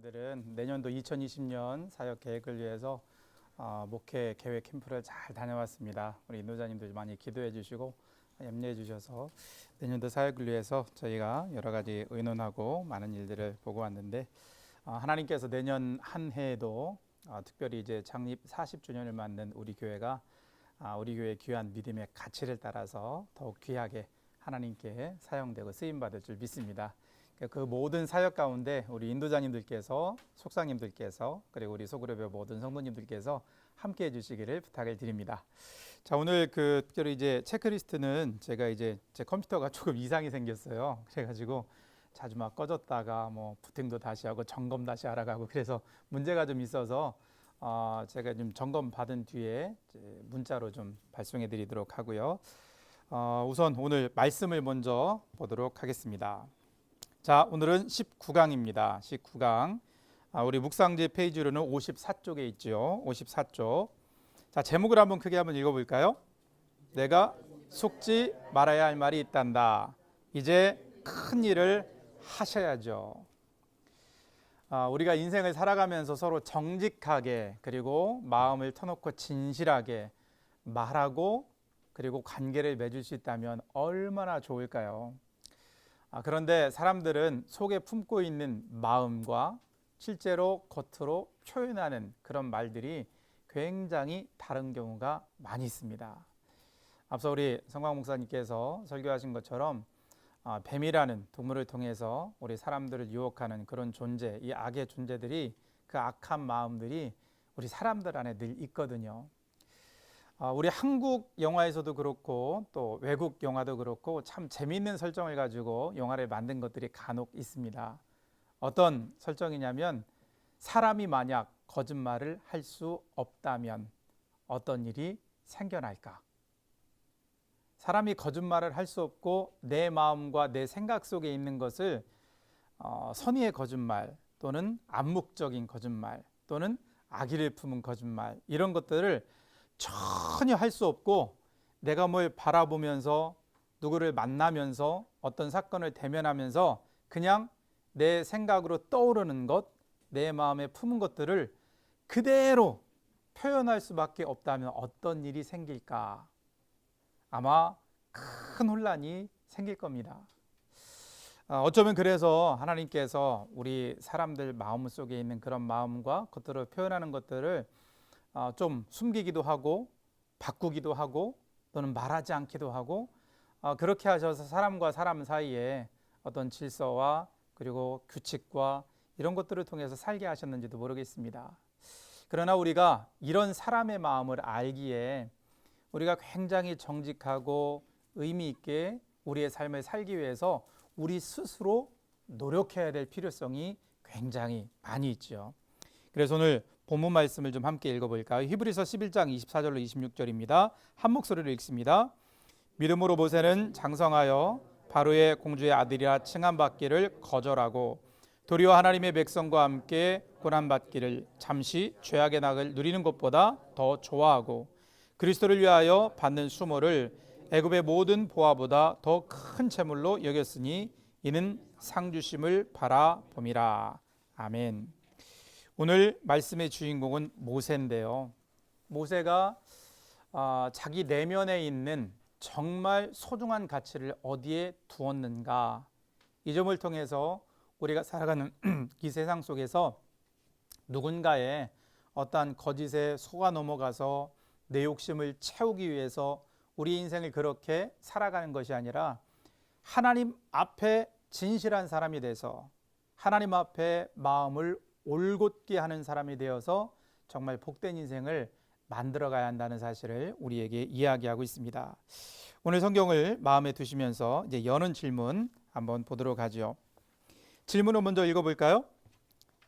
인도자님들은 내년도 2020년 사역 계획을 위해서 목회 계획 캠프를 잘 다녀왔습니다. 우리 인도자님들 많이 기도해 주시고 염려해 주셔서 내년도 사역을 위해서 저희가 여러 가지 의논하고 많은 일들을 보고 왔는데 하나님께서 내년 한 해에도 특별히 이제 창립 40주년을 맞는 우리 교회가 우리 교회의 귀한 믿음의 가치를 따라서 더욱 귀하게 하나님께 사용되고 쓰임받을 줄 믿습니다. 그 모든 사역 가운데 우리 인도자님들께서, 속상님들께서, 그리고 우리 소그룹의 모든 성도님들께서 함께 해주시기를 부탁을 드립니다. 자, 오늘 특별히 이제 체크리스트는 제가 이제 제 컴퓨터가 조금 이상이 생겼어요. 그래가지고 자주 막 꺼졌다가 뭐 부팅도 다시 하고 점검 다시 하러 가고 그래서 문제가 좀 있어서 제가 좀 점검 받은 뒤에 문자로 좀 발송해 드리도록 하고요. 우선 오늘 말씀을 먼저 보도록 하겠습니다. 자, 오늘은 19강입니다. 19강. 우리 묵상지 페이지로는 54쪽에 있죠. 54쪽. 자, 제목을 한번 크게 한번 읽어볼까요? 내가 속지 말아야 할 말이 있단다. 이제 큰 일을 하셔야죠. 우리가 인생을 살아가면서 서로 정직하게 그리고 마음을 터놓고 진실하게 말하고 그리고 관계를 맺을 수 있다면 얼마나 좋을까요? 그런데 사람들은 속에 품고 있는 마음과 실제로 겉으로 표현하는 그런 말들이 굉장히 다른 경우가 많이 있습니다. 앞서 우리 성광 목사님께서 설교하신 것처럼 뱀이라는 동물을 통해서 우리 사람들을 유혹하는 그런 존재, 이 악의 존재들이 그 악한 마음들이 우리 사람들 안에 늘 있거든요. 우리 한국 영화에서도 그렇고 또 외국 영화도 그렇고 참 재미있는 설정을 가지고 영화를 만든 것들이 간혹 있습니다. 어떤 설정이냐면 사람이 만약 거짓말을 할 수 없다면 어떤 일이 생겨날까? 사람이 거짓말을 할 수 없고 내 마음과 내 생각 속에 있는 것을 선의의 거짓말 또는 암묵적인 거짓말 또는 악의를 품은 거짓말 이런 것들을 전혀 할 수 없고 내가 뭘 바라보면서 누구를 만나면서 어떤 사건을 대면하면서 그냥 내 생각으로 떠오르는 것, 내 마음에 품은 것들을 그대로 표현할 수밖에 없다면 어떤 일이 생길까? 아마 큰 혼란이 생길 겁니다. 어쩌면 그래서 하나님께서 우리 사람들 마음 속에 있는 그런 마음과 겉으로 표현하는 것들을 좀 숨기기도 하고 바꾸기도 하고 또는 말하지 않기도 하고 그렇게 하셔서 사람과 사람 사이에 어떤 질서와 그리고 규칙과 이런 것들을 통해서 살게 하셨는지도 모르겠습니다. 그러나 우리가 이런 사람의 마음을 알기에 우리가 굉장히 정직하고 의미 있게 우리의 삶을 살기 위해서 우리 스스로 노력해야 될 필요성이 굉장히 많이 있죠. 그래서 오늘 본문 말씀을 좀 함께 읽어볼까요? 히브리서 11장 24절로 26절입니다. 한 목소리로 읽습니다. 믿음으로 모세는 장성하여 바로의 공주의 아들이라 칭함받기를 거절하고 도리어 하나님의 백성과 함께 고난받기를 잠시 죄악의 낙을 누리는 것보다 더 좋아하고 그리스도를 위하여 받는 수모를 애굽의 모든 보화보다 더 큰 재물로 여겼으니 이는 상 주심을 바라봄이라. 아멘. 오늘 말씀의 주인공은 모세인데요. 모세가 자기 내면에 있는 정말 소중한 가치를 어디에 두었는가, 이 점을 통해서 우리가 살아가는 이 세상 속에서 누군가의 어떠한 거짓에 속아 넘어가서 내 욕심을 채우기 위해서 우리 인생을 그렇게 살아가는 것이 아니라 하나님 앞에 진실한 사람이 돼서 하나님 앞에 마음을 올곧게 하는 사람이 되어서 정말 복된 인생을 만들어가야 한다는 사실을 우리에게 이야기하고 있습니다. 오늘 성경을 마음에 두시면서 이제 여는 질문 한번 보도록 하죠. 질문을 먼저 읽어볼까요?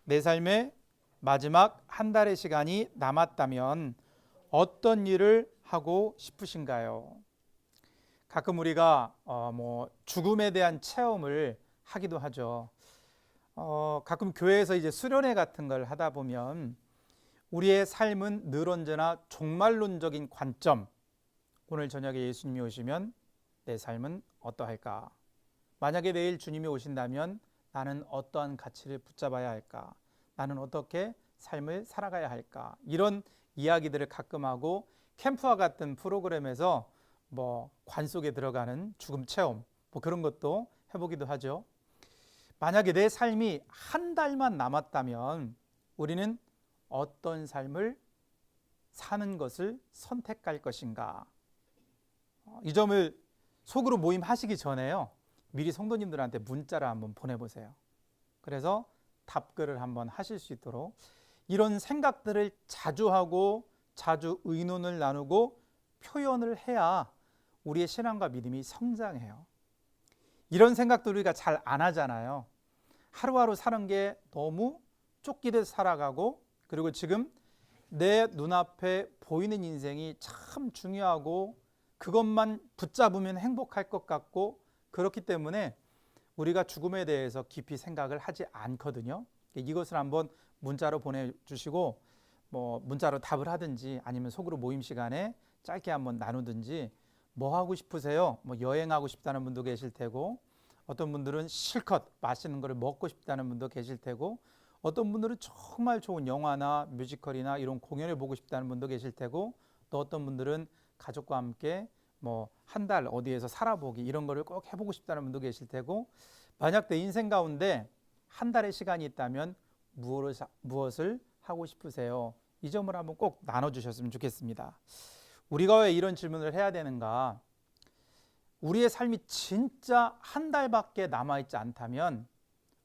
내 삶의 마지막 한 달의 시간이 남았다면 어떤 일을 하고 싶으신가요? 가끔 우리가 죽음에 대한 체험을 하기도 하죠. 가끔 교회에서 이제 수련회 같은 걸 하다 보면 우리의 삶은 늘 언제나 종말론적인 관점, 오늘 저녁에 예수님이 오시면 내 삶은 어떠할까? 만약에 내일 주님이 오신다면 나는 어떠한 가치를 붙잡아야 할까? 나는 어떻게 삶을 살아가야 할까? 이런 이야기들을 가끔 하고 캠프와 같은 프로그램에서 뭐 관 속에 들어가는 죽음 체험 뭐 그런 것도 해보기도 하죠. 만약에 내 삶이 한 달만 남았다면 우리는 어떤 삶을 사는 것을 선택할 것인가? 이 점을 속으로 모임하시기 전에요. 미리 성도님들한테 문자를 한번 보내보세요. 그래서 답글을 한번 하실 수 있도록 이런 생각들을 자주 하고 자주 의논을 나누고 표현을 해야 우리의 신앙과 믿음이 성장해요. 이런 생각도 우리가 잘 안 하잖아요. 하루하루 사는 게 너무 쫓기듯 살아가고 그리고 지금 내 눈앞에 보이는 인생이 참 중요하고 그것만 붙잡으면 행복할 것 같고 그렇기 때문에 우리가 죽음에 대해서 깊이 생각을 하지 않거든요. 이것을 한번 문자로 보내주시고 뭐 문자로 답을 하든지 아니면 속으로 모임 시간에 짧게 한번 나누든지 뭐 하고 싶으세요? 뭐 여행하고 싶다는 분도 계실 테고 어떤 분들은 실컷 맛있는 거를 먹고 싶다는 분도 계실 테고 어떤 분들은 정말 좋은 영화나 뮤지컬이나 이런 공연을 보고 싶다는 분도 계실 테고 또 어떤 분들은 가족과 함께 뭐 한 달 어디에서 살아보기 이런 거를 꼭 해보고 싶다는 분도 계실 테고 만약 내 인생 가운데 한 달의 시간이 있다면 무엇을 하고 싶으세요? 이 점을 한번 꼭 나눠주셨으면 좋겠습니다. 우리가 왜 이런 질문을 해야 되는가? 우리의 삶이 진짜 한 달밖에 남아있지 않다면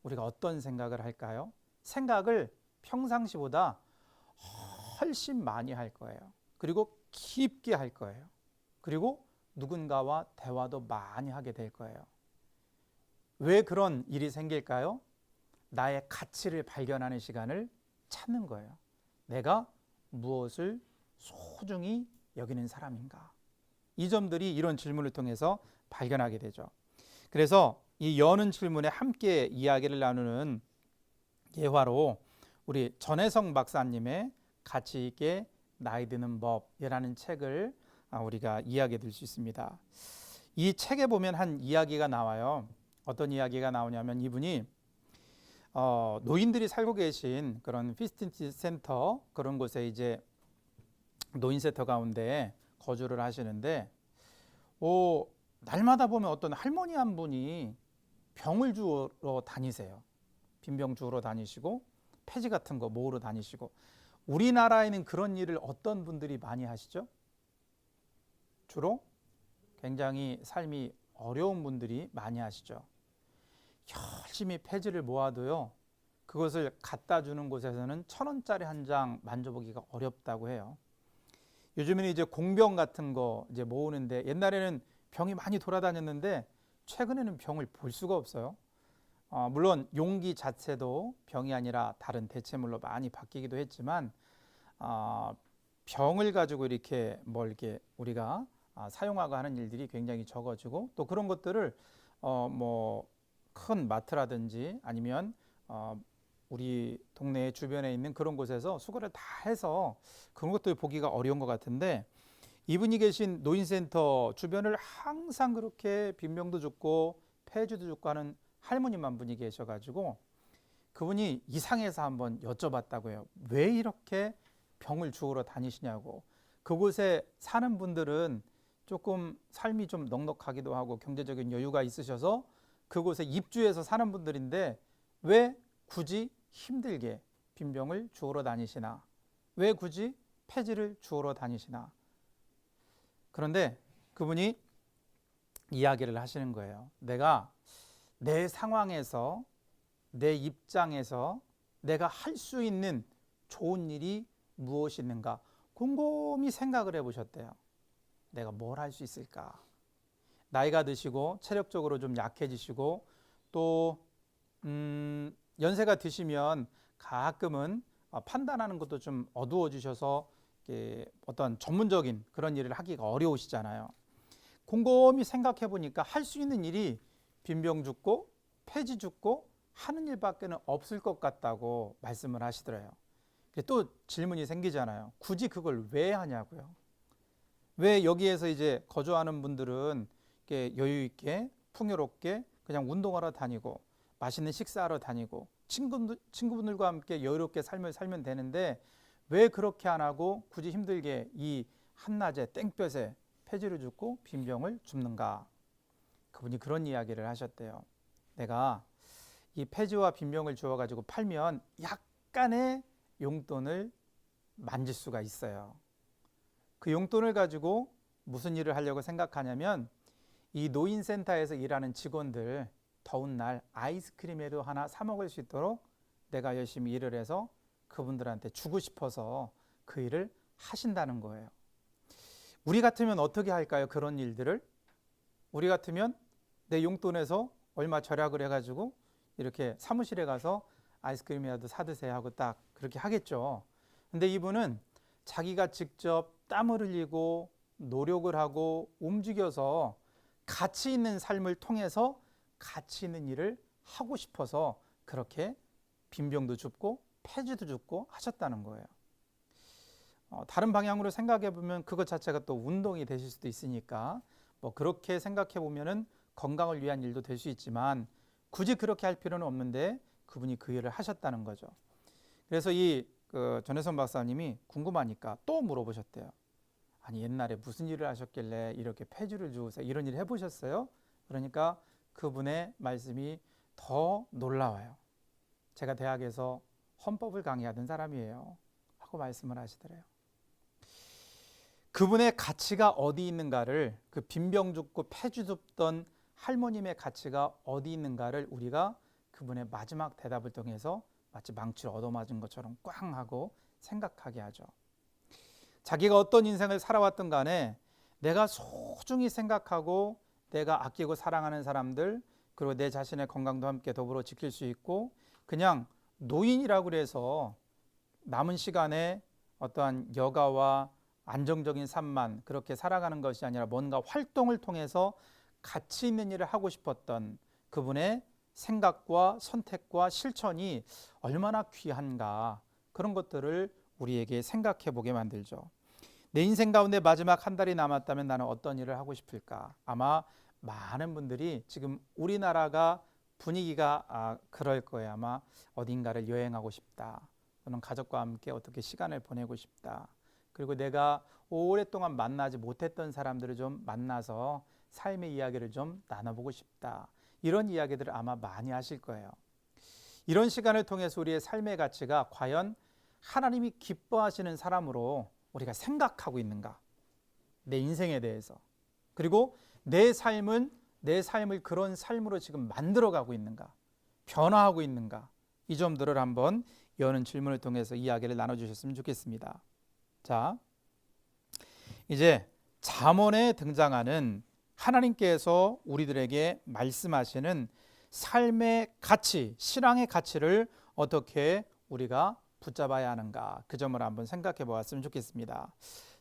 우리가 어떤 생각을 할까요? 생각을 평상시보다 훨씬 많이 할 거예요. 그리고 깊게 할 거예요. 그리고 누군가와 대화도 많이 하게 될 거예요. 왜 그런 일이 생길까요? 나의 가치를 발견하는 시간을 찾는 거예요. 내가 무엇을 소중히 여기는 사람인가? 이 점들이 이런 질문을 통해서 발견하게 되죠. 그래서 이 여는 질문에 함께 이야기를 나누는 예화로 우리 전혜성 박사님의 가치 있게 나이 드는 법이라는 책을 우리가 이야기해 드릴 수 있습니다. 이 책에 보면 한 이야기가 나와요. 어떤 이야기가 나오냐면 이분이 노인들이 살고 계신 그런 피트니스 센터 그런 곳에 이제 노인센터 가운데 거주를 하시는데 날마다 보면 어떤 할머니 한 분이 병을 주우러 다니세요. 빈병 주우러 다니시고 폐지 같은 거 모으러 다니시고 우리나라에는 그런 일을 어떤 분들이 많이 하시죠? 주로 굉장히 삶이 어려운 분들이 많이 하시죠. 열심히 폐지를 모아도요. 그것을 갖다 주는 곳에서는 1,000원짜리 한 장 만져보기가 어렵다고 해요. 요즘에는 이제 공병 같은 거 이제 모으는데 옛날에는 병이 많이 돌아다녔는데 최근에는 병을 볼 수가 없어요. 물론 용기 자체도 병이 아니라 다른 대체물로 많이 바뀌기도 했지만 병을 가지고 이렇게 이렇게 우리가 사용하고 하는 일들이 굉장히 적어지고 또 그런 것들을 뭐 큰 마트라든지 아니면 우리 동네 주변에 있는 그런 곳에서 수거를 다 해서 그런 것들 보기가 어려운 것 같은데 이분이 계신 노인센터 주변을 항상 그렇게 빈병도 줍고 폐지도 줍고 하는 할머님 한 분이 계셔가지고 그분이 이상해서 한번 여쭤봤다고요. 왜 이렇게 병을 주우러 다니시냐고. 그곳에 사는 분들은 조금 삶이 좀 넉넉하기도 하고 경제적인 여유가 있으셔서 그곳에 입주해서 사는 분들인데 왜 굳이 힘들게 빈병을 주우러 다니시나? 왜 굳이 폐지를 주우러 다니시나? 그런데 그분이 이야기를 하시는 거예요. 내가 내 상황에서 내 입장에서 내가 할 수 있는 좋은 일이 무엇이 있는가 곰곰이 생각을 해보셨대요. 내가 뭘 할 수 있을까? 나이가 드시고 체력적으로 좀 약해지시고 또 연세가 드시면 가끔은 판단하는 것도 좀 어두워지셔서 어떤 전문적인 그런 일을 하기가 어려우시잖아요. 곰곰이 생각해 보니까 할 수 있는 일이 빈병 줍고 폐지 줍고 하는 일밖에는 없을 것 같다고 말씀을 하시더래요. 또 질문이 생기잖아요. 굳이 그걸 왜 하냐고요. 왜 여기에서 이제 거주하는 분들은 이렇게 여유 있게 풍요롭게 그냥 운동하러 다니고 맛있는 식사하러 다니고 친구분들과 함께 여유롭게 삶을 살면 되는데 왜 그렇게 안 하고 굳이 힘들게 이 한낮에 땡볕에 폐지를 줍고 빈병을 줍는가? 그분이 그런 이야기를 하셨대요. 내가 이 폐지와 빈병을 주어가지고 팔면 약간의 용돈을 만질 수가 있어요. 그 용돈을 가지고 무슨 일을 하려고 생각하냐면 이 노인센터에서 일하는 직원들 더운 날 아이스크림이라도 하나 사 먹을 수 있도록 내가 열심히 일을 해서 그분들한테 주고 싶어서 그 일을 하신다는 거예요. 우리 같으면 어떻게 할까요? 그런 일들을 우리 같으면 내 용돈에서 얼마 절약을 해가지고 이렇게 사무실에 가서 아이스크림이라도 사드세요 하고 딱 그렇게 하겠죠. 근데 이분은 자기가 직접 땀을 흘리고 노력을 하고 움직여서 가치 있는 삶을 통해서 가치 있는 일을 하고 싶어서 그렇게 빈병도 줍고 폐지도 줍고 하셨다는 거예요. 다른 방향으로 생각해 보면 그것 자체가 또 운동이 되실 수도 있으니까 뭐 그렇게 생각해 보면은 건강을 위한 일도 될 수 있지만 굳이 그렇게 할 필요는 없는데 그분이 그 일을 하셨다는 거죠. 그래서 이 전혜선 박사님이 궁금하니까 또 물어보셨대요. 아니 옛날에 무슨 일을 하셨길래 이렇게 폐지를 주고서 이런 일을 해보셨어요? 그러니까 그분의 말씀이 더 놀라워요. 제가 대학에서 헌법을 강의하던 사람이에요 하고 말씀을 하시더래요. 그분의 가치가 어디 있는가를, 그 빈병 줍고 폐지 줍던 할머님의 가치가 어디 있는가를 우리가 그분의 마지막 대답을 통해서 마치 망치를 얻어맞은 것처럼 꽝 하고 생각하게 하죠. 자기가 어떤 인생을 살아왔든 간에 내가 소중히 생각하고 내가 아끼고 사랑하는 사람들, 그리고 내 자신의 건강도 함께 더불어 지킬 수 있고, 그냥 노인이라고 해서 남은 시간에 어떠한 여가와 안정적인 삶만 그렇게 살아가는 것이 아니라 뭔가 활동을 통해서 가치 있는 일을 하고 싶었던 그분의 생각과 선택과 실천이 얼마나 귀한가, 그런 것들을 우리에게 생각해 보게 만들죠. 내 인생 가운데 마지막 한 달이 남았다면 나는 어떤 일을 하고 싶을까? 아마 많은 분들이 지금 우리나라가 분위기가 그럴 거예요. 아마 어딘가를 여행하고 싶다, 또는 가족과 함께 어떻게 시간을 보내고 싶다, 그리고 내가 오랫동안 만나지 못했던 사람들을 좀 만나서 삶의 이야기를 좀 나눠보고 싶다, 이런 이야기들을 아마 많이 하실 거예요. 이런 시간을 통해서 우리의 삶의 가치가 과연 하나님이 기뻐하시는 사람으로 우리가 생각하고 있는가, 내 인생에 대해서, 그리고 내 삶을 그런 삶으로 지금 만들어가고 있는가, 변화하고 있는가, 이 점들을 한번 여는 질문을 통해서 이야기를 나눠주셨으면 좋겠습니다. 자, 이제 잠언에 등장하는 하나님께서 우리들에게 말씀하시는 삶의 가치, 신앙의 가치를 어떻게 우리가 붙잡아야 하는가, 그 점을 한번 생각해 보았으면 좋겠습니다.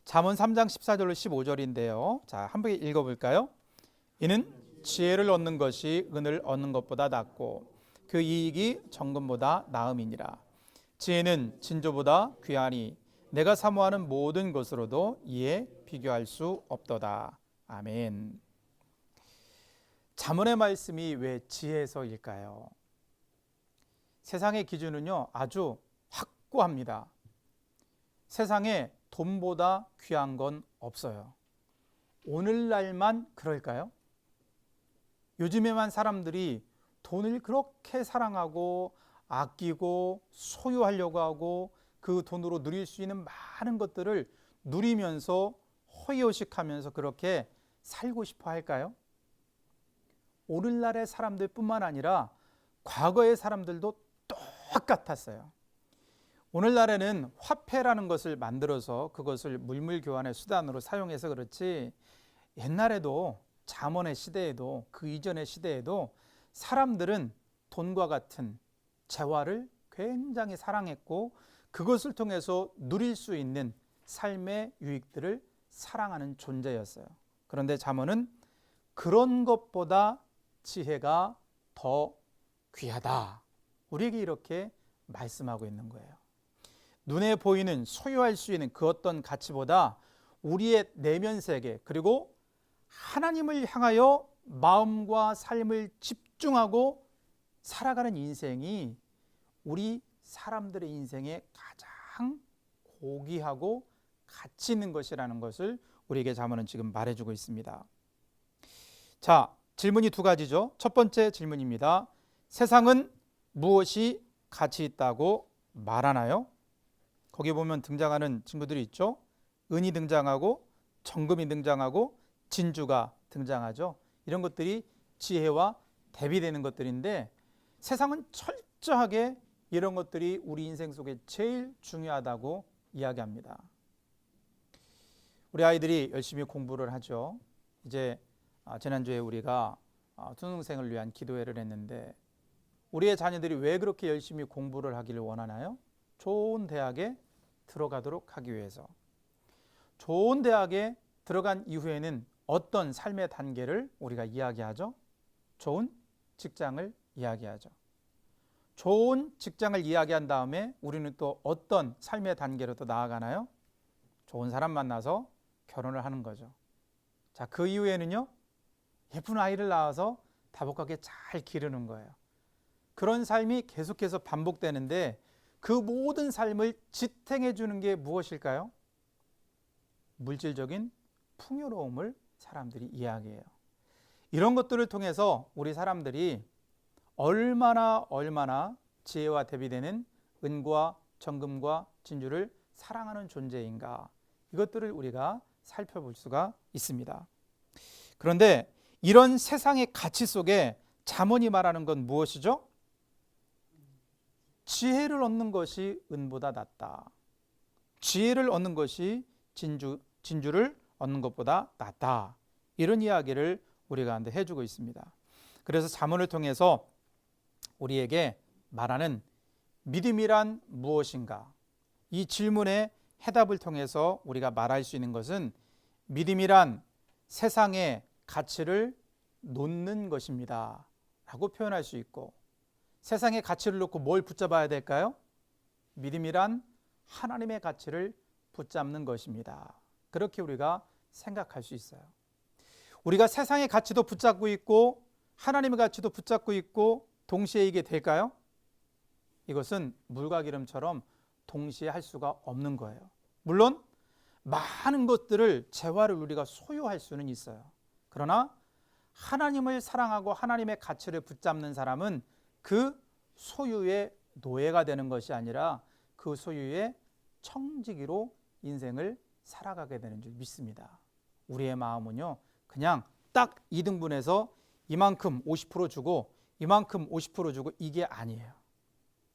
잠언 3장 14절로 15절인데요. 자, 한번 읽어볼까요? 이는 지혜를 얻는 것이 은을 얻는 것보다 낫고 그 이익이 정금보다 나음이니라. 지혜는 진조보다 귀하니 내가 사모하는 모든 것으로도 이에 비교할 수 없도다. 아멘. 잠언의 말씀이 왜 지혜서일까요? 세상의 기준은요 아주 확고합니다. 세상에 돈보다 귀한 건 없어요. 오늘날만 그럴까요? 요즘에만 사람들이 돈을 그렇게 사랑하고 아끼고 소유하려고 하고 그 돈으로 누릴 수 있는 많은 것들을 누리면서 호의호식하면서 그렇게 살고 싶어 할까요? 오늘날의 사람들뿐만 아니라 과거의 사람들도 똑같았어요. 오늘날에는 화폐라는 것을 만들어서 그것을 물물 교환의 수단으로 사용해서 그렇지, 옛날에도 잠언의 시대에도 그 이전의 시대에도 사람들은 돈과 같은 재화를 굉장히 사랑했고 그것을 통해서 누릴 수 있는 삶의 유익들을 사랑하는 존재였어요. 그런데 잠언은 그런 것보다 지혜가 더 귀하다, 우리에게 이렇게 말씀하고 있는 거예요. 눈에 보이는 소유할 수 있는 그 어떤 가치보다 우리의 내면 세계, 그리고 하나님을 향하여 마음과 삶을 집중하고 살아가는 인생이 우리 사람들의 인생에 가장 고귀하고 가치 있는 것이라는 것을 우리에게 잠언은 지금 말해주고 있습니다. 자, 질문이 두 가지죠. 첫 번째 질문입니다. 세상은 무엇이 가치 있다고 말하나요? 거기 보면 등장하는 친구들이 있죠. 은이 등장하고 정금이 등장하고 진주가 등장하죠. 이런 것들이 지혜와 대비되는 것들인데 세상은 철저하게 이런 것들이 우리 인생 속에 제일 중요하다고 이야기합니다. 우리 아이들이 열심히 공부를 하죠. 이제 지난주에 우리가 수능생을 위한 기도회를 했는데 우리의 자녀들이 왜 그렇게 열심히 공부를 하기를 원하나요? 좋은 대학에 들어가도록 하기 위해서. 좋은 대학에 들어간 이후에는 어떤 삶의 단계를 우리가 이야기하죠? 좋은 직장을 이야기하죠. 좋은 직장을 이야기한 다음에 우리는 또 어떤 삶의 단계로 또 나아가나요? 좋은 사람 만나서 결혼을 하는 거죠. 자, 그 이후에는요, 예쁜 아이를 낳아서 다복하게 잘 기르는 거예요. 그런 삶이 계속해서 반복되는데 그 모든 삶을 지탱해 주는 게 무엇일까요? 물질적인 풍요로움을 사람들이 이야기해요. 이런 것들을 통해서 우리 사람들이 얼마나 지혜와 대비되는 은과 정금과 진주를 사랑하는 존재인가, 이것들을 우리가 살펴볼 수가 있습니다. 그런데 이런 세상의 가치 속에 잠언이 말하는 건 무엇이죠? 지혜를 얻는 것이 은보다 낫다. 지혜를 얻는 것이 진주를 얻는 것보다 낫다. 이런 이야기를 우리가 해주고 있습니다. 그래서 잠언을 통해서 우리에게 말하는 믿음이란 무엇인가? 이 질문의 해답을 통해서 우리가 말할 수 있는 것은 믿음이란 세상의 가치를 놓는 것입니다 라고 표현할 수 있고, 세상의 가치를 놓고 뭘 붙잡아야 될까요? 믿음이란 하나님의 가치를 붙잡는 것입니다. 그렇게 우리가 생각할 수 있어요. 우리가 세상의 가치도 붙잡고 있고 하나님의 가치도 붙잡고 있고 동시에 이게 될까요? 이것은 물과 기름처럼 동시에 할 수가 없는 거예요. 물론 많은 것들을 재화를 우리가 소유할 수는 있어요. 그러나 하나님을 사랑하고 하나님의 가치를 붙잡는 사람은 그 소유의 노예가 되는 것이 아니라 그 소유의 청지기로 인생을 살아가게 되는 줄 믿습니다. 우리의 마음은요, 그냥 딱 2등분해서 이만큼 50% 주고 이만큼 50% 주고 이게 아니에요.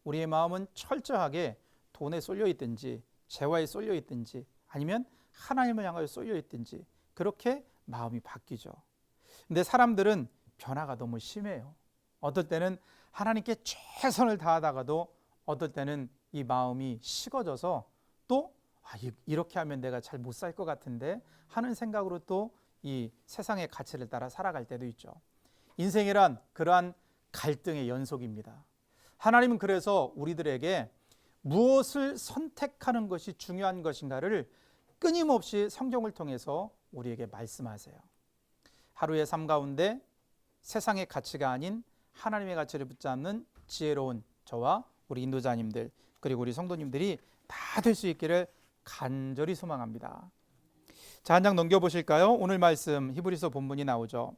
우리의 마음은 철저하게 돈에 쏠려 있든지 재화에 쏠려 있든지 아니면 하나님을 향하여 쏠려 있든지 그렇게 마음이 바뀌죠. 근데 사람들은 변화가 너무 심해요. 어떨 때는 하나님께 최선을 다하다가도 어떨 때는 이 마음이 식어져서 또 이렇게 하면 내가 잘 못 살 것 같은데 하는 생각으로 또 이 세상의 가치를 따라 살아갈 때도 있죠. 인생이란 그러한 갈등의 연속입니다. 하나님은 그래서 우리들에게 무엇을 선택하는 것이 중요한 것인가를 끊임없이 성경을 통해서 우리에게 말씀하세요. 하루의 삶 가운데 세상의 가치가 아닌 하나님의 가치를 붙잡는 지혜로운 저와 우리 인도자님들 그리고 우리 성도님들이 다 될 수 있기를 간절히 소망합니다. 자, 한 장 넘겨보실까요? 오늘 말씀 히브리서 본문이 나오죠.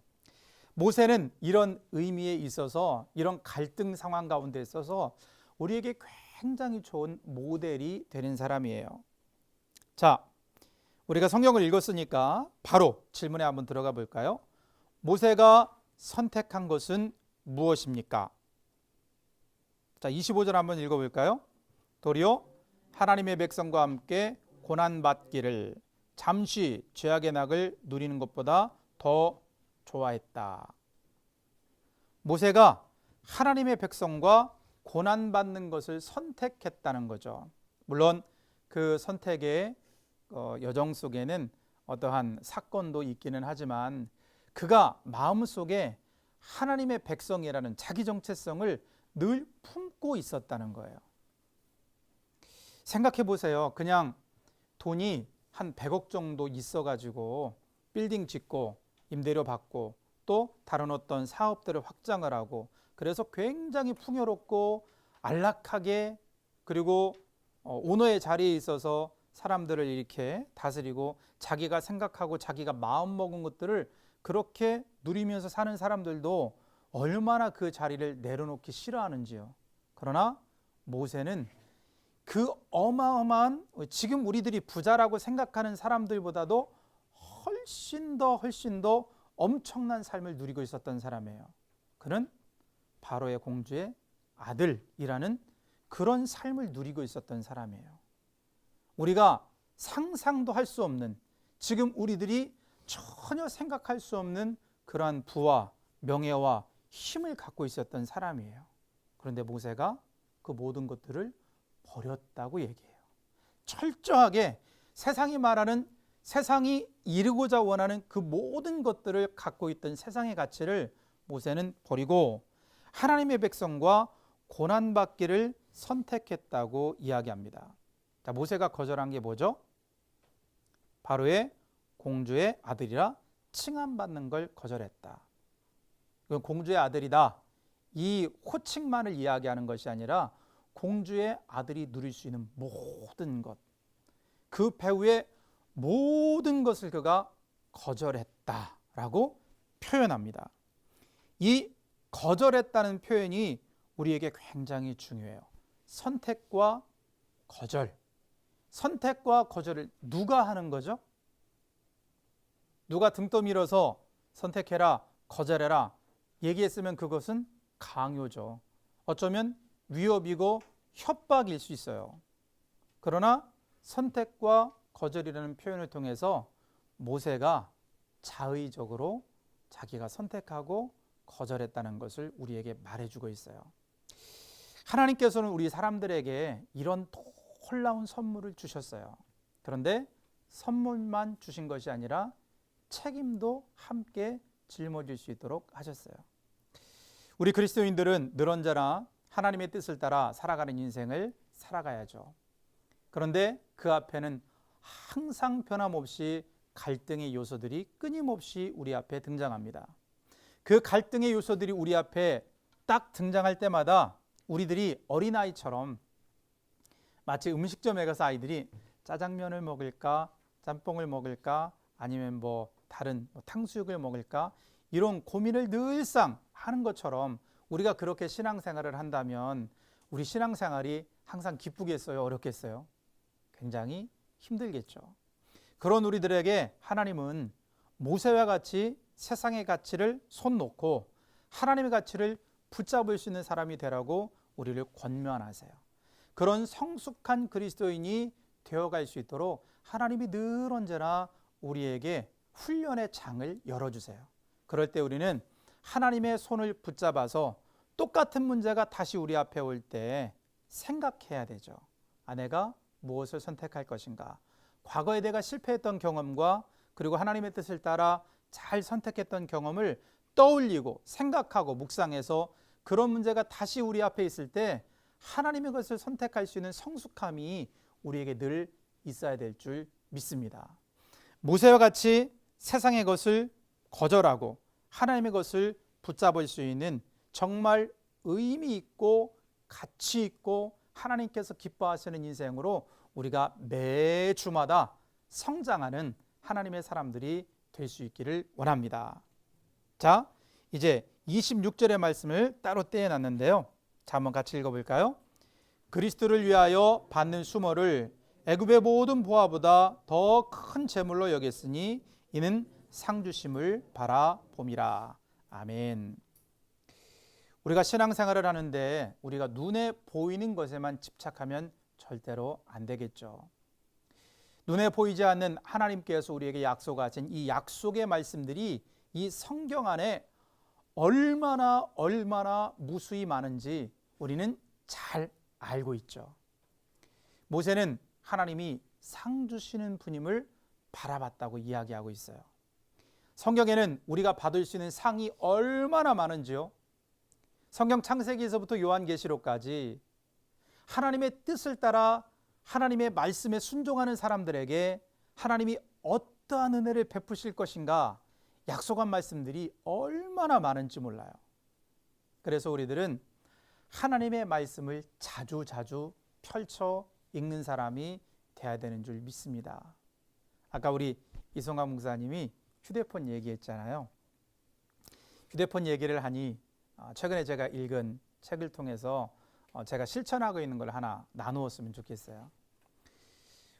모세는 이런 의미에 있어서 이런 갈등 상황 가운데 있어서 우리에게 굉장히 좋은 모델이 되는 사람이에요. 자, 우리가 성경을 읽었으니까 바로 질문에 한번 들어가 볼까요? 모세가 선택한 것은 무엇입니까? 자, 25절 한번 읽어볼까요? 도리어 하나님의 백성과 함께 고난받기를 잠시 죄악의 낙을 누리는 것보다 더 좋아했다. 모세가 하나님의 백성과 고난받는 것을 선택했다는 거죠. 물론 그 선택의 여정 속에는 어떠한 사건도 있기는 하지만 그가 마음속에 하나님의 백성이라는 자기 정체성을 늘 품고 있었다는 거예요. 생각해 보세요. 그냥 돈이 한 100억 정도 있어가지고 빌딩 짓고 임대료 받고 또 다른 어떤 사업들을 확장을 하고 그래서 굉장히 풍요롭고 안락하게 그리고 오너의 자리에 있어서 사람들을 이렇게 다스리고 자기가 생각하고 자기가 마음먹은 것들을 그렇게 누리면서 사는 사람들도 얼마나 그 자리를 내려놓기 싫어하는지요. 그러나 모세는 그 어마어마한 지금 우리들이 부자라고 생각하는 사람들보다도 훨씬 더 엄청난 삶을 누리고 있었던 사람이에요. 그는 바로의 공주의 아들이라는 그런 삶을 누리고 있었던 사람이에요. 우리가 상상도 할 수 없는, 지금 우리들이 전혀 생각할 수 없는 그러한 부와 명예와 힘을 갖고 있었던 사람이에요. 그런데 모세가 그 모든 것들을 버렸다고 얘기해요. 철저하게 세상이 말하는, 세상이 이루고자 원하는 그 모든 것들을 갖고 있던 세상의 가치를 모세는 버리고 하나님의 백성과 고난받기를 선택했다고 이야기합니다. 자, 모세가 거절한 게 뭐죠? 바로의 공주의 아들이라 칭함받는 걸 거절했다. 공주의 아들이다, 이 호칭만을 이야기하는 것이 아니라 공주의 아들이 누릴 수 있는 모든 것, 그 배후의 모든 것을 그가 거절했다라고 표현합니다. 이 거절했다는 표현이 우리에게 굉장히 중요해요. 선택과 거절. 선택과 거절을 누가 하는 거죠? 누가 등 떠밀어서 선택해라, 거절해라 얘기했으면 그것은 강요죠. 어쩌면 위협이고 협박일 수 있어요. 그러나 선택과 거절이라는 표현을 통해서 모세가 자의적으로 자기가 선택하고 거절했다는 것을 우리에게 말해주고 있어요. 하나님께서는 우리 사람들에게 이런 놀라운 선물을 주셨어요. 그런데 선물만 주신 것이 아니라 책임도 함께 짊어질 수 있도록 하셨어요. 우리 그리스도인들은 늘 언제나 하나님의 뜻을 따라 살아가는 인생을 살아가야죠. 그런데 그 앞에는 항상 변함없이 갈등의 요소들이 끊임없이 우리 앞에 등장합니다. 그 갈등의 요소들이 우리 앞에 딱 등장할 때마다 우리들이 어린아이처럼 마치 음식점에 가서 아이들이 짜장면을 먹을까, 짬뽕을 먹을까, 아니면 다른 탕수육을 먹을까, 이런 고민을 늘상 하는 것처럼 우리가 그렇게 신앙생활을 한다면 우리 신앙생활이 항상 기쁘겠어요? 어렵겠어요? 굉장히 힘들겠죠. 그런 우리들에게 하나님은 모세와 같이 세상의 가치를 손 놓고 하나님의 가치를 붙잡을 수 있는 사람이 되라고 우리를 권면하세요. 그런 성숙한 그리스도인이 되어갈 수 있도록 하나님이 늘 언제나 우리에게 훈련의 장을 열어주세요. 그럴 때 우리는 하나님의 손을 붙잡아서 똑같은 문제가 다시 우리 앞에 올 때 생각해야 되죠. 내가 무엇을 선택할 것인가? 과거에 내가 실패했던 경험과 그리고 하나님의 뜻을 따라 잘 선택했던 경험을 떠올리고 생각하고 묵상해서 그런 문제가 다시 우리 앞에 있을 때 하나님의 것을 선택할 수 있는 성숙함이 우리에게 늘 있어야 될 줄 믿습니다. 모세와 같이 세상의 것을 거절하고 하나님의 것을 붙잡을 수 있는 정말 의미 있고 가치 있고 하나님께서 기뻐하시는 인생으로 우리가 매주마다 성장하는 하나님의 사람들이 될 수 있기를 원합니다. 자, 이제 26절의 말씀을 따로 떼어놨는데요. 자, 한번 같이 읽어볼까요? 그리스도를 위하여 받는 수모를 애굽의 모든 보화보다 더 큰 재물로 여겼으니 이는 상 주심을 바라봄이라. 아멘. 우리가 신앙생활을 하는데 우리가 눈에 보이는 것에만 집착하면 절대로 안 되겠죠. 눈에 보이지 않는 하나님께서 우리에게 약속하신 이 약속의 말씀들이 이 성경 안에 얼마나 무수히 많은지 우리는 잘 알고 있죠. 모세는 하나님이 상 주시는 분임을 바라봤다고 이야기하고 있어요. 성경에는 우리가 받을 수 있는 상이 얼마나 많은지요. 성경 창세기에서부터 요한계시록까지 하나님의 뜻을 따라 하나님의 말씀에 순종하는 사람들에게 하나님이 어떠한 은혜를 베푸실 것인가 약속한 말씀들이 얼마나 많은지 몰라요. 그래서 우리들은 하나님의 말씀을 자주 펼쳐 읽는 사람이 돼야 되는 줄 믿습니다. 아까 우리 이성환 목사님이 휴대폰 얘기했잖아요. 휴대폰 얘기를 하니 최근에 제가 읽은 책을 통해서 제가 실천하고 있는 걸 하나 나누었으면 좋겠어요.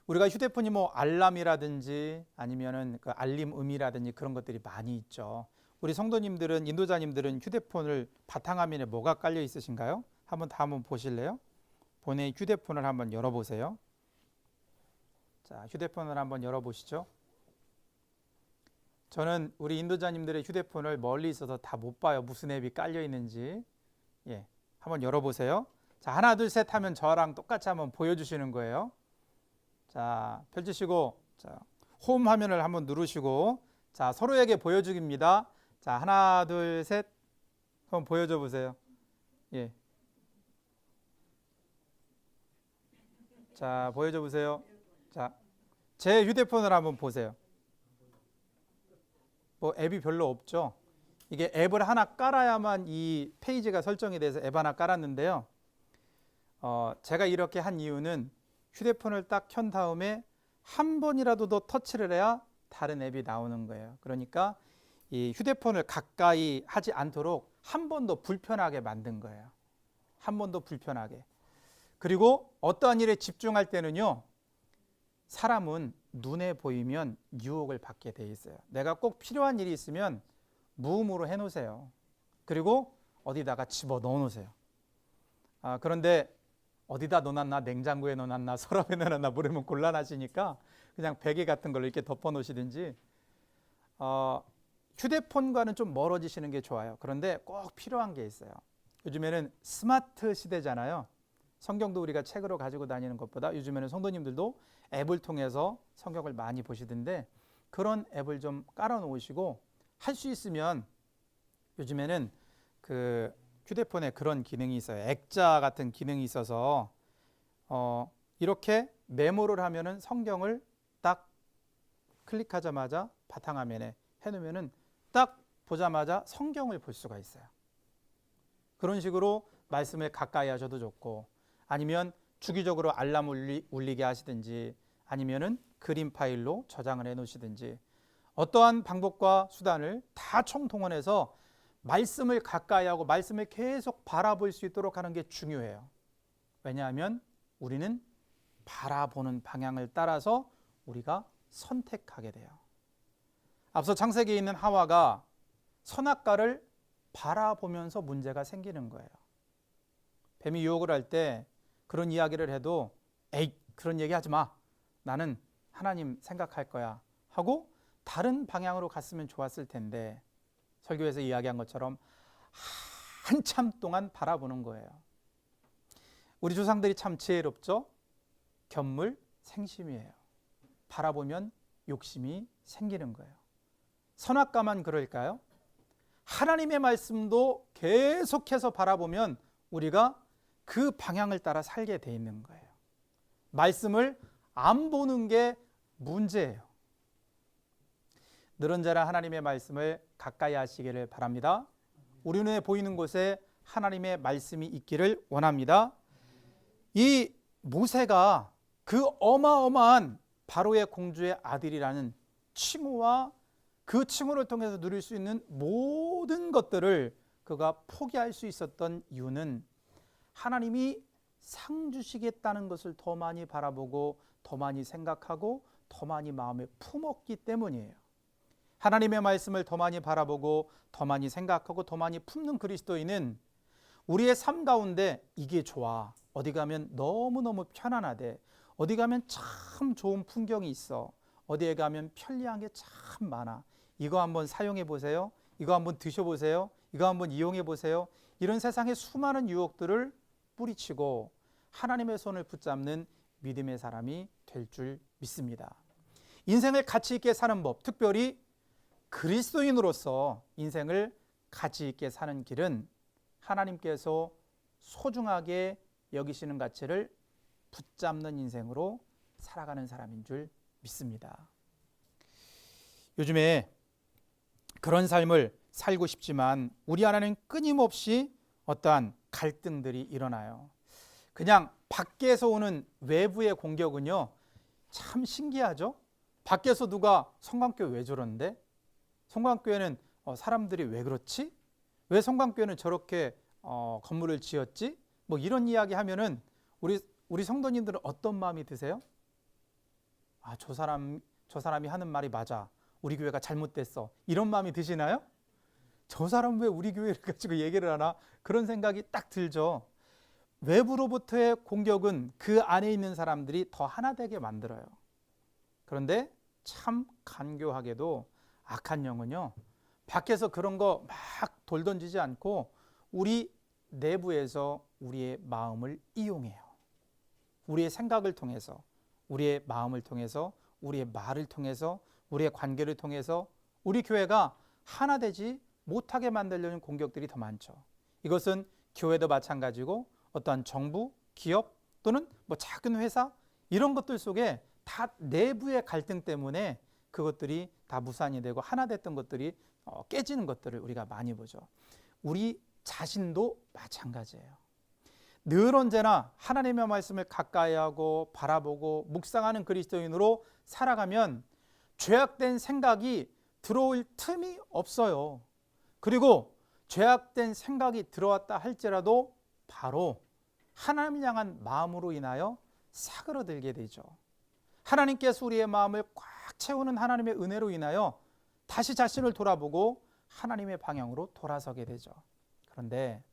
우리가 휴대폰이 뭐 알람이라든지 아니면은 그 알림 음이라든지 그런 것들이 많이 있죠. 우리 성도님들은, 인도자님들은 휴대폰을 바탕화면에 뭐가 깔려 있으신가요? 한번 보실래요? 본인의 휴대폰을 한번 열어보세요. 자, 휴대폰을 한번 열어보시죠. 저는 우리 인도자님들의 휴대폰을 멀리 있어서 다 못 봐요. 무슨 앱이 깔려 있는지. 예, 한번 열어보세요. 자, 하나 둘 셋 하면 저랑 똑같이 한번 보여주시는 거예요. 자, 펼치시고, 자, 홈 화면을 한번 누르시고, 자, 서로에게 보여주기입니다. 자, 하나 둘 셋 한번 보여줘 보세요. 예. 자, 보여줘 보세요. 자, 제 휴대폰을 한번 보세요. 뭐 앱이 별로 없죠. 이게 앱을 하나 깔아야만 이 페이지가 설정이 돼서 앱 하나 깔았는데요. 제가 이렇게 한 이유는 휴대폰을 딱 켠 다음에 한 번이라도 더 터치를 해야 다른 앱이 나오는 거예요. 그러니까 이 휴대폰을 가까이 하지 않도록 한 번 더 불편하게 만든 거예요. 한 번 더 불편하게. 그리고 어떠한 일에 집중할 때는요, 사람은 눈에 보이면 유혹을 받게 돼 있어요. 내가 꼭 필요한 일이 있으면 무음으로 해놓으세요. 그리고 어디다가 집어 넣어놓으세요. 그런데 어디다 넣어놨나, 냉장고에 넣어놨나, 서랍에 넣어놨나 모르면 곤란하시니까 그냥 베개 같은 걸로 이렇게 덮어놓으시든지, 휴대폰과는 좀 멀어지시는 게 좋아요. 그런데 꼭 필요한 게 있어요. 요즘에는 스마트 시대잖아요. 성경도 우리가 책으로 가지고 다니는 것보다 요즘에는 성도님들도 앱을 통해서 성경을 많이 보시던데, 그런 앱을 좀 깔아 놓으시고, 할 수 있으면 요즘에는 그 휴대폰에 그런 기능이 있어요. 액자 같은 기능이 있어서 이렇게 메모를 하면은 성경을 딱 클릭하자마자 바탕화면에 해놓으면은 딱 보자마자 성경을 볼 수가 있어요. 그런 식으로 말씀을 가까이 하셔도 좋고, 아니면 주기적으로 알람 울리게 하시든지, 아니면은 그림 파일로 저장을 해 놓으시든지, 어떠한 방법과 수단을 다 총동원해서 말씀을 가까이 하고 말씀을 계속 바라볼 수 있도록 하는 게 중요해요. 왜냐하면 우리는 바라보는 방향을 따라서 우리가 선택하게 돼요. 앞서 창세기에 있는 하와가 선악과를 바라보면서 문제가 생기는 거예요. 뱀이 유혹을 할 때 그런 이야기를 해도, 에이, 그런 얘기 하지 마, 나는 하나님 생각할 거야 하고 다른 방향으로 갔으면 좋았을 텐데, 설교에서 이야기한 것처럼 한참 동안 바라보는 거예요. 우리 조상들이 참 지혜롭죠. 견물생심이에요. 바라보면 욕심이 생기는 거예요. 선악과만 그럴까요? 하나님의 말씀도 계속해서 바라보면 우리가 그 방향을 따라 살게 돼 있는 거예요. 말씀을 안 보는 게 문제예요. 늘은자라 하나님의 말씀을 가까이 하시기를 바랍니다. 우리 눈에 보이는 곳에 하나님의 말씀이 있기를 원합니다. 이 모세가 그 어마어마한 바로의 공주의 아들이라는 칭호와 그 칭호를 통해서 누릴 수 있는 모든 것들을 그가 포기할 수 있었던 이유는 하나님이 상 주시겠다는 것을 더 많이 바라보고 더 많이 생각하고 더 많이 마음에 품었기 때문이에요. 하나님의 말씀을 더 많이 바라보고 더 많이 생각하고 더 많이 품는 그리스도인은 우리의 삶 가운데 이게 좋아, 어디 가면 너무너무 편안하대, 어디 가면 참 좋은 풍경이 있어, 어디에 가면 편리한 게 참 많아, 이거 한번 사용해 보세요, 이거 한번 드셔보세요, 이거 한번 이용해 보세요, 이런 세상의 수많은 유혹들을 뿌리치고 하나님의 손을 붙잡는 믿음의 사람이 될 줄 믿습니다. 인생을 가치 있게 사는 법, 특별히 그리스도인으로서 인생을 가치 있게 사는 길은 하나님께서 소중하게 여기시는 가치를 붙잡는 인생으로 살아가는 사람인 줄 믿습니다. 요즘에 그런 삶을 살고 싶지만 우리 안에는 끊임없이 어떠한 갈등들이 일어나요. 그냥 밖에서 오는 외부의 공격은요, 참 신기하죠? 밖에서 누가 성광교회 왜 저러는데? 성광교회는 사람들이 왜 그렇지? 왜 성광교회는 저렇게 건물을 지었지? 뭐 이런 이야기 하면은 우리 성도님들은 어떤 마음이 드세요? 아, 저 사람이 하는 말이 맞아. 우리 교회가 잘못됐어. 이런 마음이 드시나요? 저 사람 왜 우리 교회를 가지고 얘기를 하나? 그런 생각이 딱 들죠. 외부로부터의 공격은 그 안에 있는 사람들이 더 하나 되게 만들어요. 그런데 참 간교하게도 악한 영은요, 밖에서 그런 거 막 돌 던지지 않고 우리 내부에서 우리의 마음을 이용해요. 우리의 생각을 통해서, 우리의 마음을 통해서, 우리의 말을 통해서, 우리의 관계를 통해서 우리 교회가 하나 되지 못하게 만들려는 공격들이 더 많죠. 이것은 교회도 마찬가지고 어떠한 정부, 기업 또는 뭐 작은 회사 이런 것들 속에 다 내부의 갈등 때문에 그것들이 다 무산이 되고 하나 됐던 것들이 깨지는 것들을 우리가 많이 보죠. 우리 자신도 마찬가지예요. 늘 언제나 하나님의 말씀을 가까이 하고 바라보고 묵상하는 그리스도인으로 살아가면 죄악된 생각이 들어올 틈이 없어요. 그리고 죄악된 생각이 들어왔다 할지라도 바로 하나님을 향한 마음으로 인하여 사그러들게 되죠. 하나님께서 우리의 마음을 꽉 채우는 하나님의 은혜로 인하여 다시 자신을 돌아보고 하나님의 방향으로 돌아서게 되죠. 그런데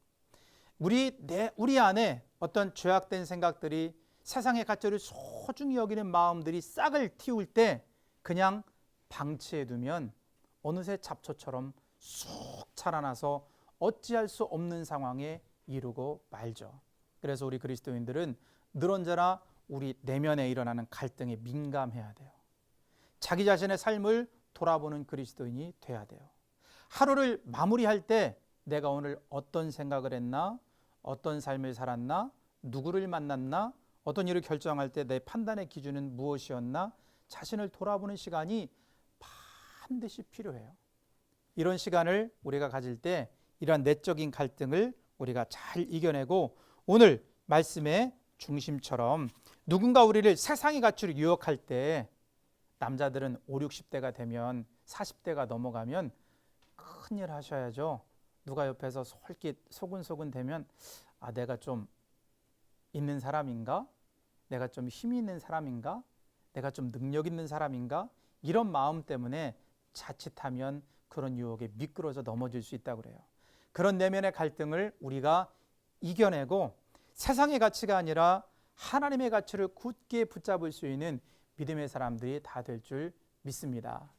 우리 안에 어떤 죄악된 생각들이 세상의 가치를 소중히 여기는 마음들이 싹을 틔울 때 그냥 방치해두면 어느새 잡초처럼 쑥 자라나서 어찌할 수 없는 상황에 이르고 말죠. 그래서 우리 그리스도인들은 늘 언제나 우리 내면에 일어나는 갈등에 민감해야 돼요. 자기 자신의 삶을 돌아보는 그리스도인이 돼야 돼요. 하루를 마무리할 때 내가 오늘 어떤 생각을 했나, 어떤 삶을 살았나, 누구를 만났나, 어떤 일을 결정할 때 내 판단의 기준은 무엇이었나, 자신을 돌아보는 시간이 반드시 필요해요. 이런 시간을 우리가 가질 때 이러한 내적인 갈등을 우리가 잘 이겨내고 오늘 말씀의 중심처럼 누군가 우리를 세상의 가치로 유혹할 때 남자들은 5, 60대가 되면 40대가 넘어가면 큰일 하셔야죠. 누가 옆에서 솔깃 소근소근 되면 아, 내가 좀 있는 사람인가? 내가 좀 힘이 있는 사람인가? 내가 좀 능력 있는 사람인가? 이런 마음 때문에 자칫하면 그런 유혹에 미끄러져 넘어질 수 있다고 그래요. 그런 내면의 갈등을 우리가 이겨내고 세상의 가치가 아니라 하나님의 가치를 굳게 붙잡을 수 있는 믿음의 사람들이 다 될 줄 믿습니다.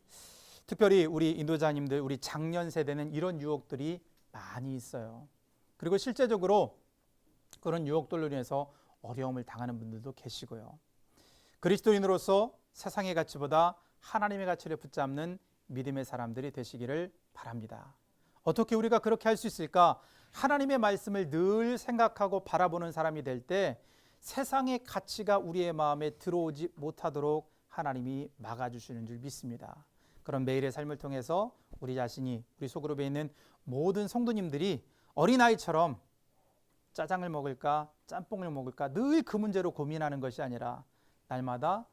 특별히 우리 인도자님들, 우리 장년 세대는 이런 유혹들이 많이 있어요. 그리고 실제적으로 그런 유혹들로 인해서 어려움을 당하는 분들도 계시고요. 그리스도인으로서 세상의 가치보다 하나님의 가치를 붙잡는 믿음의 사람들이 되시기를 바랍니다. 어떻게 우리가 그렇게 할 수 있을까? 하나님의 말씀을 늘 생각하고 바라보는 사람이 될 때 세상의 가치가 우리의 마음에 들어오지 못하도록 하나님이 막아주시는 줄 믿습니다. 그런 매일의 삶을 통해서 우리 자신이 우리 소그룹에 있는 모든 성도님들이 어린아이처럼 짜장을 먹을까 짬뽕을 먹을까 늘 그 문제로 고민하는 것이 아니라 날마다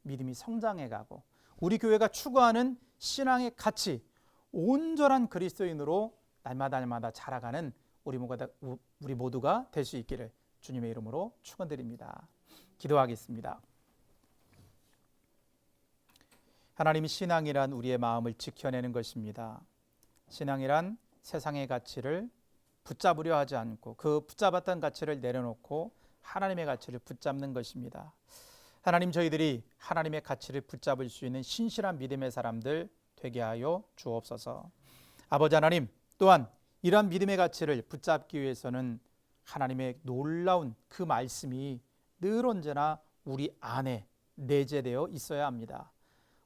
믿음이 성장해가고 우리 교회가 추구하는 신앙의 가치 온전한 그리스도인으로 날마다 자라가는 우리 모두가 될 수 있기를 주님의 이름으로 축원드립니다. 기도하겠습니다. 하나님이 신앙이란 우리의 마음을 지켜내는 것입니다. 신앙이란 세상의 가치를 붙잡으려 하지 않고 그 붙잡았던 가치를 내려놓고 하나님의 가치를 붙잡는 것입니다. 하나님, 저희들이 하나님의 가치를 붙잡을 수 있는 신실한 믿음의 사람들 되게 하여 주옵소서. 아버지 하나님, 또한 이러한 믿음의 가치를 붙잡기 위해서는 하나님의 놀라운 그 말씀이 늘 언제나 우리 안에 내재되어 있어야 합니다.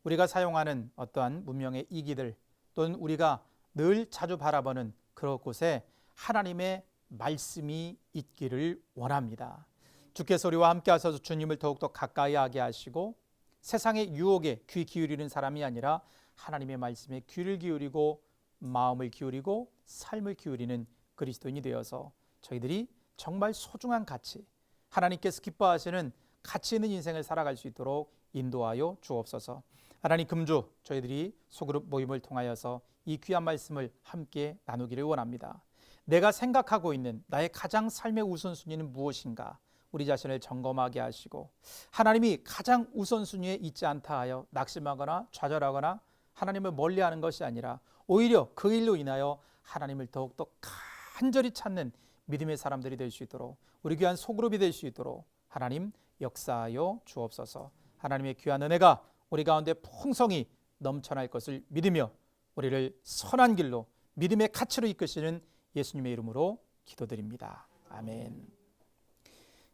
우리가 사용하는 어떠한 문명의 이기들 또는 우리가 늘 자주 바라보는 그런 곳에 하나님의 말씀이 있기를 원합니다. 주께서 우리와 함께 하셔서 주님을 더욱더 가까이 하게 하시고 세상의 유혹에 귀 기울이는 사람이 아니라 하나님의 말씀에 귀를 기울이고 마음을 기울이고 삶을 기울이는 그리스도인이 되어서 저희들이 정말 소중한 가치, 하나님께서 기뻐하시는 가치 있는 인생을 살아갈 수 있도록 인도하여 주옵소서. 하나님, 금주 저희들이 소그룹 모임을 통하여서 이 귀한 말씀을 함께 나누기를 원합니다. 내가 생각하고 있는 나의 가장 삶의 우선순위는 무엇인가? 우리 자신을 점검하게 하시고, 하나님이 가장 우선순위에 있지 않다 하여 낙심하거나 좌절하거나 하나님을 멀리하는 것이 아니라 오히려 그 일로 인하여 하나님을 더욱더 간절히 찾는 믿음의 사람들이 될 수 있도록, 우리 귀한 소그룹이 될 수 있도록 하나님 역사하여 주옵소서. 하나님의 귀한 은혜가 우리 가운데 풍성히 넘쳐날 것을 믿으며 우리를 선한 길로 믿음의 가치로 이끄시는 예수님의 이름으로 기도드립니다. 아멘.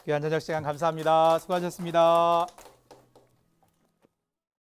귀한 저녁 시간 감사합니다. 수고하셨습니다.